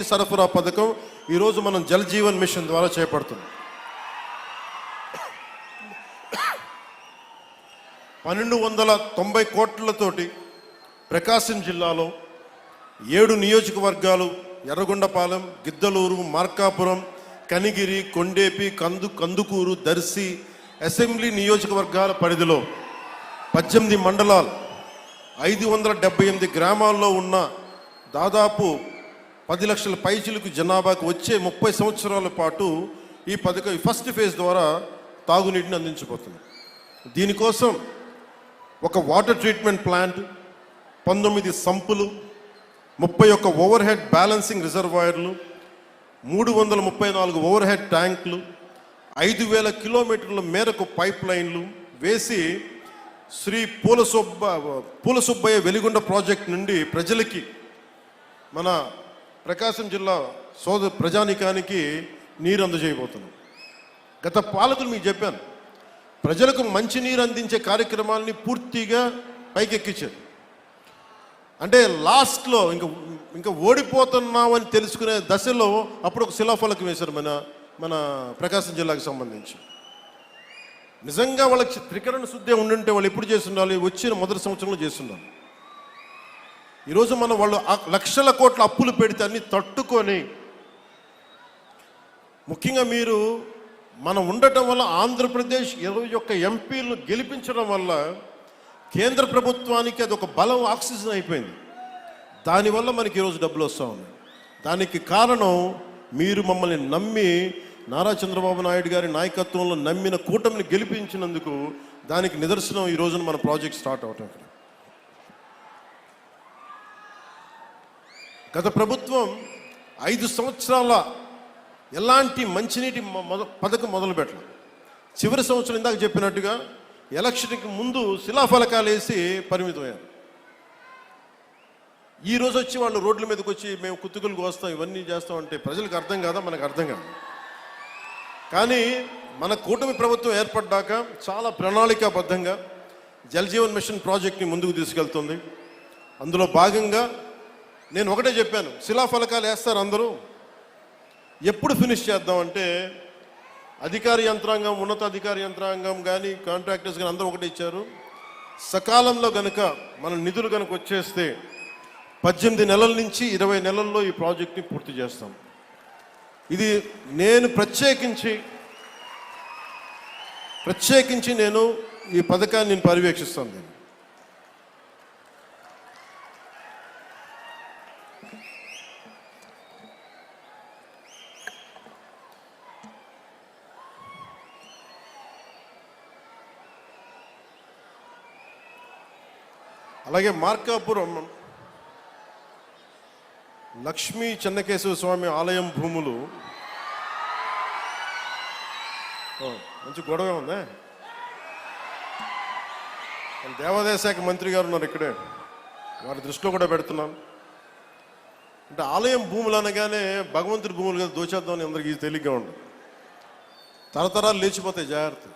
సరఫరా పథకం ఈరోజు మనం జల్ జీవన్ మిషన్ ద్వారా చేపడుతున్నాం. 1290 కోట్లతోటి ప్రకాశం జిల్లాలో 7 నియోజకవర్గాలు ఎర్రగొండపాలెం, గిద్దలూరు, మార్కాపురం, కనిగిరి, కొండేపి, కందుకూరు, దర్శి అసెంబ్లీ నియోజకవర్గాల పరిధిలో 18 మండలాలు 578 గ్రామాల్లో ఉన్న దాదాపు 10 లక్షల పైచిలకు జనాభాకు వచ్చే 30 సంవత్సరాల పాటు ఈ పథకం ఫస్ట్ ఫేజ్ ద్వారా తాగునీటిని అందించబోతుంది. దీనికోసం ఒక water treatment plant, 19 సంపులు, 31 over head balancing రిజర్వాయర్లు, 334 ఓవర్ హెడ్ ట్యాంకులు, 5000 కిలోమీటర్ల మేరకు పైప్ లైన్లు వేసి శ్రీ పూలసుబ్బయ్య వెలిగొండ ప్రాజెక్ట్ నుండి ప్రజలకి, మన ప్రకాశం జిల్లా ప్రజానికానికి నీరు అందజేయబోతున్నాం. గత పాలకులు మీకు చెప్పాను, ప్రజలకు మంచి నీరు అందించే కార్యక్రమాలని పూర్తిగా పైకెక్కించారు. అంటే లాస్ట్లో ఇంకా ఓడిపోతున్నామని తెలుసుకునే దశలో అప్పుడు ఒక శిలాఫలకం వేశారు మన ప్రకాశం జిల్లాకు సంబంధించి. నిజంగా వాళ్ళకి త్రికరణ శుద్ధి ఉండుంటే వాళ్ళు ఎప్పుడు చేస్తుండాలి? వచ్చిన మొదటి సంవత్సరంలో చేస్తుండాలి. ఈరోజు వాళ్ళు లక్షల కోట్ల అప్పులు పెడితే అన్ని తట్టుకొని, ముఖ్యంగా మీరు మనం ఉండటం వల్ల ఆంధ్రప్రదేశ్ 21 ఎంపీలను గెలిపించడం వల్ల కేంద్ర ప్రభుత్వానికి అది ఒక బలం, ఆక్సిజన్ అయిపోయింది. దానివల్ల మనకి ఈరోజు డబ్బులు వస్తూ ఉన్నాయి. దానికి కారణం మీరు మమ్మల్ని నమ్మి, నారా చంద్రబాబు నాయుడు గారి నాయకత్వంలో నమ్మిన కూటమిని గెలిపించినందుకు దానికి నిదర్శనం ఈ రోజున మన ప్రాజెక్ట్ స్టార్ట్ అవటం. గత ప్రభుత్వం 5 సంవత్సరాల ఎలాంటి మంచినీటి పథకం మొదలు పెట్టలేదు. చివరి సంవత్సరం ఇందాక చెప్పినట్టుగా ఎలక్షన్కి ముందు శిలాఫలకాలు వేసి పరిమితమయ్యారు. ఈరోజు వచ్చి వాళ్ళు రోడ్ల మీదకి వచ్చి మేము కుత్తుకులు కోస్తాం, ఇవన్నీ చేస్తామంటే ప్రజలకు అర్థం కాదా? మనకు అర్థం కాదు. కానీ మన కూటమి ప్రభుత్వం ఏర్పడ్డాక చాలా ప్రణాళికాబద్ధంగా జల్ జీవన్ మిషన్ ప్రాజెక్ట్ని ముందుకు తీసుకెళ్తుంది. అందులో భాగంగా నేను ఒకటే చెప్పాను, శిలాఫలకాలు వేస్తారు అందరూ, ఎప్పుడు ఫినిష్ చేద్దామంటే అధికార యంత్రాంగం, ఉన్నతాధికార యంత్రాంగం కానీ కాంట్రాక్టర్స్ కానీ అందరూ ఒకటే ఇచ్చారు, సకాలంలో కనుక మన నిధులు కనుక వచ్చేస్తే 18 నెలల నుంచి 20 నెలల్లో ఈ ప్రాజెక్ట్ని పూర్తి చేస్తాం. ఇది నేను ప్రత్యేకించి నేను ఈ పథకాన్ని పర్యవేక్షిస్తాను. నేను అలాగే మార్కాపురం లక్ష్మీ చెన్నకేశవ స్వామి ఆలయం భూములు, మంచి గొడవ ఉందా? దేవాదాయ శాఖ మంత్రి గారు ఉన్నారు ఇక్కడే, వారి దృష్టిలో కూడా పెడుతున్నాను. అంటే ఆలయం భూములు అనగానే భగవంతుడి భూములు కదా దోచేద్దామని అందరికీ తేలిగ్గా ఉండదు. తరతరాలు లేచిపోతాయి, జాగ్రత్త.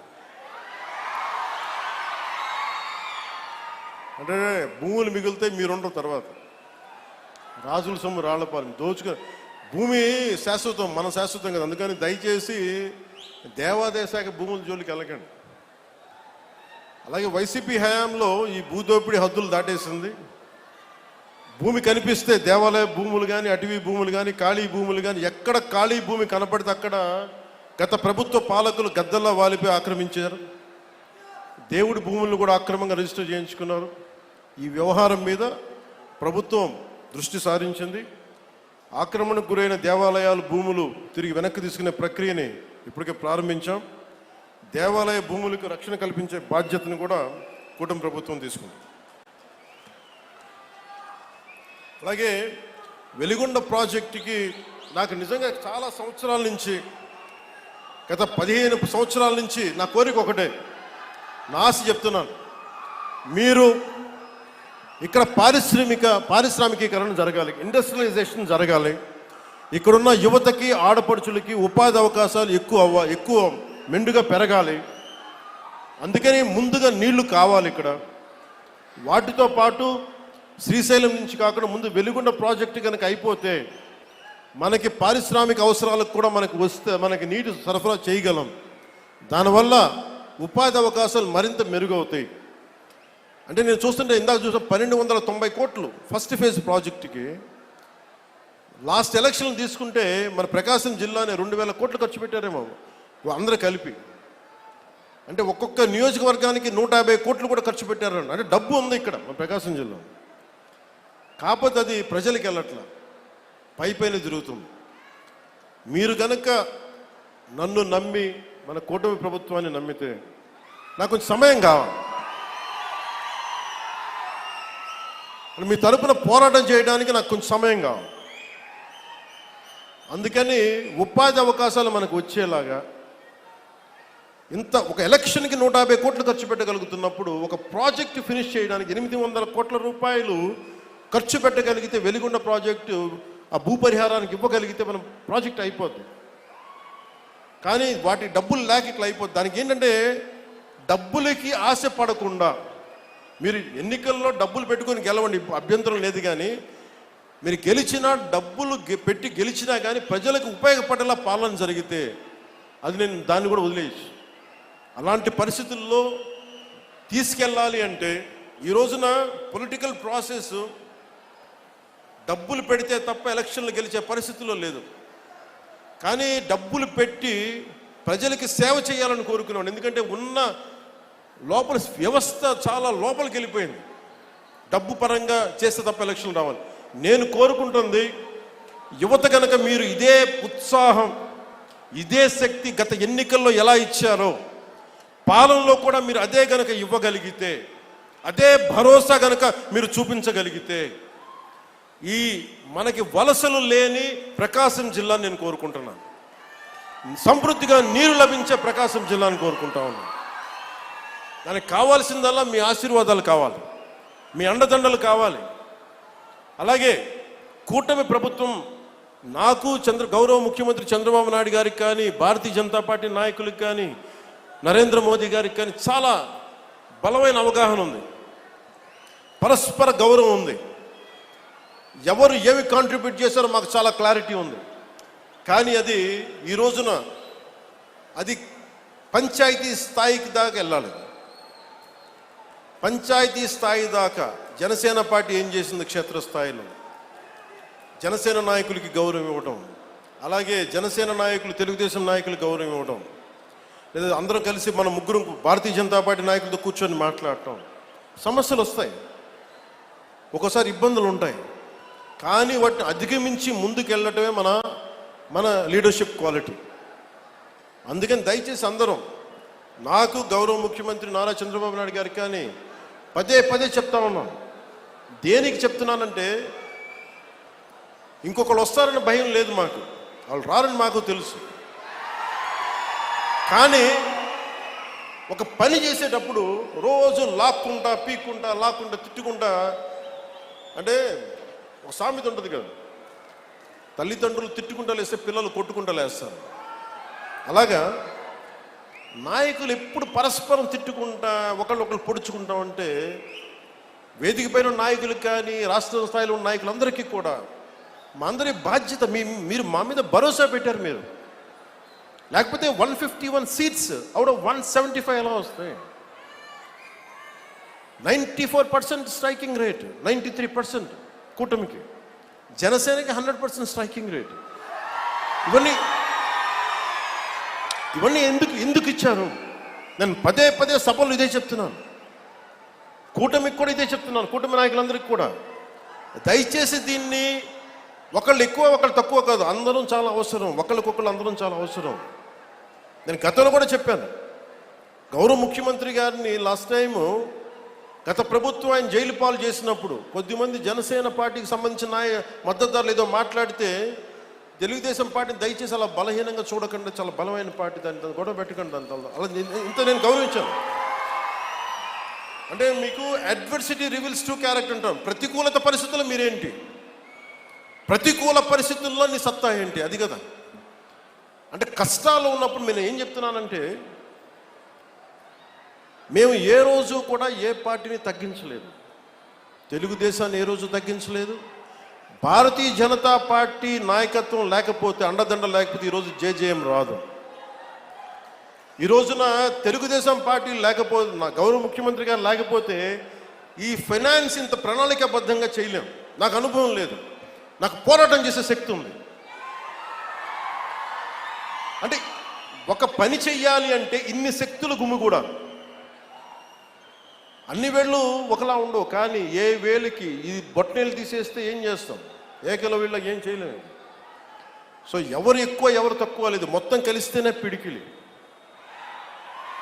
అంటే భూములు మిగిలితే మీరుండరు, తర్వాత రాజుల సొమ్ము రాళ్లపాలెం భూమి శాశ్వతం, మన శాశ్వతం కదా. అందుకని దయచేసి దేవాదాయ శాఖ భూముల జోలికి వెళ్ళకండి. అలాగే వైసీపీ హయాంలో ఈ భూదోపిడీ హద్దులు దాటేసింది. భూమి కనిపిస్తే దేవాలయ భూములు కానీ, అటవీ భూములు కానీ, ఖాళీ భూములు కానీ, ఎక్కడ ఖాళీ భూమి కనపడితే అక్కడ గత ప్రభుత్వ పాలకులు గద్దల్లా వాలిపోయి ఆక్రమించారు. దేవుడి భూములను కూడా అక్రమంగా రిజిస్టర్ చేయించుకున్నారు. ఈ వ్యవహారం మీద ప్రభుత్వం దృష్టి సారించింది. ఆక్రమణకు గురైన దేవాలయాల భూములు తిరిగి వెనక్కి తీసుకునే ప్రక్రియని ఇప్పటికే ప్రారంభించాం. దేవాలయ భూములకు రక్షణ కల్పించే బాధ్యతను కూడా కూటమి ప్రభుత్వం తీసుకుంది. అలాగే వెలిగొండ ప్రాజెక్టుకి నాకు నిజంగా చాలా సంవత్సరాల నుంచి, గత 15 సంవత్సరాల నుంచి నా కోరిక ఒకటే, నా ఆశ చెప్తున్నాను, మీరు ఇక్కడ పారిశ్రామికీకరణ జరగాలి, ఇండస్ట్రియలైజేషన్ జరగాలి. ఇక్కడున్న యువతకి, ఆడపడుచులకి ఉపాధి అవకాశాలు ఎక్కువ మెండుగా పెరగాలి. అందుకని ముందుగా నీళ్లు కావాలి ఇక్కడ. వాటితో పాటు శ్రీశైలం నుంచి కాకుండా ముందు వెలిగొండ ప్రాజెక్టు కనుక అయిపోతే మనకి పారిశ్రామిక అవసరాలకు కూడా మనకు వస్తే మనకి నీటి సరఫరా చేయగలం. దానివల్ల ఉపాధి అవకాశాలు మరింత మెరుగవుతాయి. అంటే నేను చూస్తుంటే ఇందాక చూసిన 1290 కోట్లు ఫస్ట్ ఫేజ్ ప్రాజెక్టుకి లాస్ట్ ఎలక్షన్ తీసుకుంటే మన ప్రకాశం జిల్లానే 2000 కోట్లు ఖర్చు పెట్టారేమో అందరూ కలిపి. అంటే ఒక్కొక్క నియోజకవర్గానికి 150 కోట్లు కూడా ఖర్చు పెట్టారు. అంటే డబ్బు ఉంది ఇక్కడ మన ప్రకాశం జిల్లా. కాకపోతే అది ప్రజలకు వెళ్ళట్లా, పైపైన జరుగుతుంది. మీరు కనుక నన్ను నమ్మి మన కూటమి ప్రభుత్వాన్ని నమ్మితే నాకు కొంచెం సమయం కావాలి. మీ తరపున పోరాటం చేయడానికి నాకు కొంచెం సమయం కావాలి. అందుకని ఉపాధి అవకాశాలు మనకు వచ్చేలాగా ఇంత ఒక ఎలక్షన్కి 150 కోట్లు ఖర్చు పెట్టగలుగుతున్నప్పుడు ఒక ప్రాజెక్టు ఫినిష్ చేయడానికి 800 కోట్ల రూపాయలు ఖర్చు పెట్టగలిగితే వెలిగొండ ప్రాజెక్టు ఆ భూపరిహారానికి ఇవ్వగలిగితే మనం ప్రాజెక్ట్ అయిపోద్ది. కానీ వాటి డబ్బులు లేక ఇట్లా అయిపోద్ది. దానికి ఏంటంటే డబ్బులకి ఆశ పడకుండా మీరు ఎన్నికల్లో డబ్బులు పెట్టుకొని గెలవండి, అభ్యంతరం లేదు. కానీ మీరు గెలిచినా డబ్బులు పెట్టి గెలిచినా కానీ ప్రజలకు ఉపయోగపడేలా పాలన జరిగితే అది నేను దాన్ని కూడా వదిలేయచ్చు. అలాంటి పరిస్థితుల్లో తీసుకెళ్ళాలి అంటే ఈ రోజున పొలిటికల్ ప్రాసెస్ డబ్బులు పెడితే తప్ప ఎలక్షన్లు గెలిచే పరిస్థితుల్లో లేదు. కానీ డబ్బులు పెట్టి ప్రజలకి సేవ చేయాలని కోరుకున్నాను. ఎందుకంటే ఉన్న లోపల వ్యవస్థ చాలా లోపలికి వెళ్ళిపోయింది. డబ్బు పరంగా చేస్తే తప్ప ఎలక్షన్లు రావాలి. నేను కోరుకుంటుంది యువత కనుక మీరు ఇదే ఉత్సాహం, ఇదే శక్తి గత ఎన్నికల్లో ఎలా ఇచ్చారో పాలనలో కూడా మీరు అదే గనక ఇవ్వగలిగితే, అదే భరోసా గనక మీరు చూపించగలిగితే ఈ మనకి వలసలు లేని ప్రకాశం జిల్లాని నేను కోరుకుంటున్నాను. సమృద్ధిగా నీరు లభించే ప్రకాశం జిల్లాని కోరుకుంటా ఉన్నాను. దానికి కావాల్సిందల్లా మీ ఆశీర్వాదాలు కావాలి, మీ అండదండలు కావాలి. అలాగే కూటమి ప్రభుత్వం నాకు గౌరవ ముఖ్యమంత్రి చంద్రబాబు నాయుడు గారికి కానీ, భారతీయ జనతా పార్టీ నాయకులకు కానీ, నరేంద్ర మోదీ గారికి కానీ చాలా బలమైన అవగాహన ఉంది, పరస్పర గౌరవం ఉంది. ఎవరు ఏమి కాంట్రిబ్యూట్ చేశారో మాకు చాలా క్లారిటీ ఉంది. కానీ అది ఈ రోజున అది పంచాయతీ స్థాయికి దాకా వెళ్ళాలి. పంచాయతీ స్థాయి దాకా జనసేన పార్టీ ఏం చేసింది, క్షేత్రస్థాయిలో జనసేన నాయకులకి గౌరవం ఇవ్వడం, అలాగే జనసేన నాయకులు తెలుగుదేశం నాయకులకు గౌరవం ఇవ్వడం, లేదా అందరం కలిసి మన ముగ్గురు భారతీయ జనతా పార్టీ నాయకులతో కూర్చొని మాట్లాడటం. సమస్యలు వస్తాయి, ఒక్కోసారి ఇబ్బందులు ఉంటాయి. కానీ వాటిని అధిగమించి ముందుకు వెళ్ళటమే మన లీడర్షిప్ క్వాలిటీ. అందుకని దయచేసి అందరం, నాకు గౌరవ ముఖ్యమంత్రి నారా చంద్రబాబు నాయుడు గారికి కానీ పదే పదే చెప్తా ఉన్నాను. దేనికి చెప్తున్నానంటే ఇంకొకళ్ళు వస్తారని భయం లేదు మాకు, వాళ్ళు రారని మాకు తెలుసు. కానీ ఒక పని చేసేటప్పుడు రోజు లాక్కుంటా పీక్కుంటా లాక్కుంటా తిట్టుకుంటా, అంటే ఒక సామెత ఉంటుంది కదా, తల్లిదండ్రులు తిట్టుకుంటా లేస్తే పిల్లలు కొట్టుకుంటా లేస్తారు. అలాగా నాయకులు ఎప్పుడు పరస్పరం తిట్టుకుంటా ఒకళ్ళు పొడుచుకుంటా ఉంటే వేదిక పైన నాయకులకు కానీ రాష్ట్ర స్థాయిలో ఉన్న నాయకులందరికీ కూడా మా అందరి బాధ్యత, మీరు మా మీద భరోసా పెట్టారు. మీరు లేకపోతే 151 సీట్స్ అవుట్ ఆఫ్ 175 ఎలా వస్తాయి? 94% స్ట్రైకింగ్ రేట్, 93% కూటమికి, జనసేనకి 100% స్ట్రైకింగ్ రేట్. ఇవన్నీ ఎందుకు ఇచ్చారు? నేను పదే పదే సభలు ఇదే చెప్తున్నాను, కూటమికి కూడా ఇదే చెప్తున్నాను, కూటమి నాయకులందరికీ కూడా. దయచేసి దీన్ని ఒకళ్ళు ఎక్కువ ఒకళ్ళు తక్కువ కాదు, అందరం చాలా అవసరం, ఒకళ్ళకొకళ్ళు అందరం చాలా అవసరం. నేను గతంలో కూడా చెప్పాను, గౌరవ ముఖ్యమంత్రి గారిని లాస్ట్ టైము గత ప్రభుత్వం ఆయన జైలు పాలు చేసినప్పుడు కొద్దిమంది జనసేన పార్టీకి సంబంధించిన మద్దతుదారులు ఏదో మాట్లాడితే తెలుగుదేశం పార్టీని దయచేసి అలా బలహీనంగా చూడకుండా, చాలా బలమైన పార్టీ, దాన్ని గొడవ పెట్టకండి అంత అలా ఇంత నేను గౌరవించాను. అంటే మీకు అడ్వర్సిటీ రివీల్స్ ట్రూ క్యారెక్టర్ అంటాం. ప్రతికూలత పరిస్థితుల్లో మీరేంటి, ప్రతికూల పరిస్థితుల్లో నీ సత్తా ఏంటి, అది కదా. అంటే కష్టాలు ఉన్నప్పుడు నేను ఏం చెప్తున్నానంటే, మేము ఏ రోజు కూడా ఏ పార్టీని తగ్గించలేదు, తెలుగుదేశాన్ని ఏ రోజు తగ్గించలేదు, భారతీయ జనతా పార్టీ నాయకత్వం లేకపోతే, అండదండ లేకపోతే ఈరోజు జేజేఎం రాదు. ఈ రోజున తెలుగుదేశం పార్టీ లేకపోతే, నా గౌరవ ముఖ్యమంత్రి గారు లేకపోతే ఈ ఫైనాన్స్ ఇంత ప్రణాళికాబద్ధంగా చేయలేం. నాకు అనుభవం లేదు, నాకు పోరాటం చేసే శక్తి ఉంది. అంటే ఒక పని చెయ్యాలి అంటే ఇన్ని శక్తులు గుమిగూడాలి. అన్ని వేళ్ళు ఒకలా ఉండవు, కానీ ఏ వేలికి ఇది బొట్టనేలు తీసేస్తే ఏం చేస్తాం, ఏకల వీళ్ళకి ఏం చేయలేము. సో ఎవరు ఎక్కువ ఎవరు తక్కువ లేదు, మొత్తం కలిస్తేనే పిడికిలి.